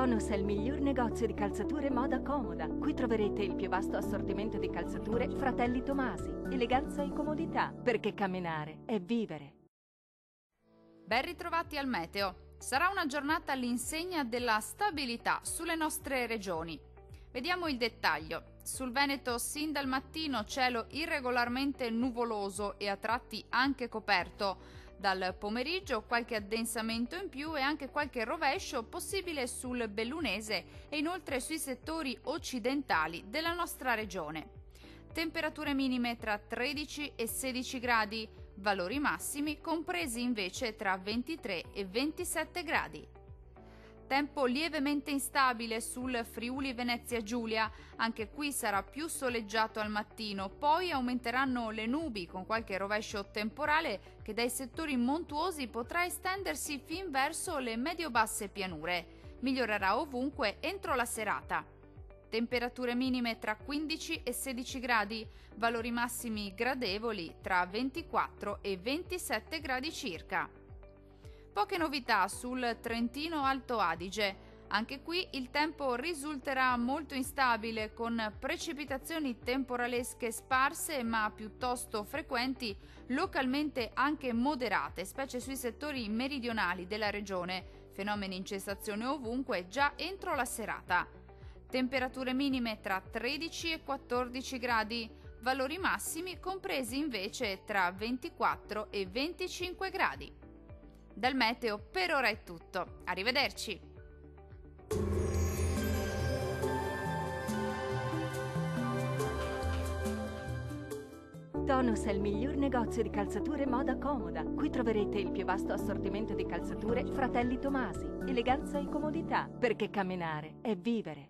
Tonus è il miglior negozio di calzature moda comoda. Qui troverete il più vasto assortimento di calzature Fratelli Tomasi. Eleganza e comodità, perché camminare è vivere. Ben ritrovati al meteo. Sarà una giornata all'insegna della stabilità sulle nostre regioni. Vediamo il dettaglio. Sul Veneto sin dal mattino cielo irregolarmente nuvoloso e a tratti anche coperto. Dal pomeriggio qualche addensamento in più e anche qualche rovescio possibile sul bellunese e inoltre sui settori occidentali della nostra regione. Temperature minime tra 13 e 16 gradi, valori massimi compresi invece tra 23 e 27 gradi. Tempo lievemente instabile sul Friuli Venezia Giulia, anche qui sarà più soleggiato al mattino, poi aumenteranno le nubi con qualche rovescio temporale che dai settori montuosi potrà estendersi fin verso le medio-basse pianure. Migliorerà ovunque entro la serata. Temperature minime tra 15 e 16 gradi, valori massimi gradevoli tra 24 e 27 gradi circa. Poche novità sul Trentino Alto Adige. Anche qui il tempo risulterà molto instabile con precipitazioni temporalesche sparse ma piuttosto frequenti, localmente anche moderate, specie sui settori meridionali della regione. Fenomeni in cessazione ovunque già entro la serata. Temperature minime tra 13 e 14 gradi, valori massimi compresi invece tra 24 e 25 gradi. Dal meteo per ora è tutto. Arrivederci! Tonus è il miglior negozio di calzature moda comoda. Qui troverete il più vasto assortimento di calzature Fratelli Tomasi. Eleganza e comodità, perché camminare è vivere.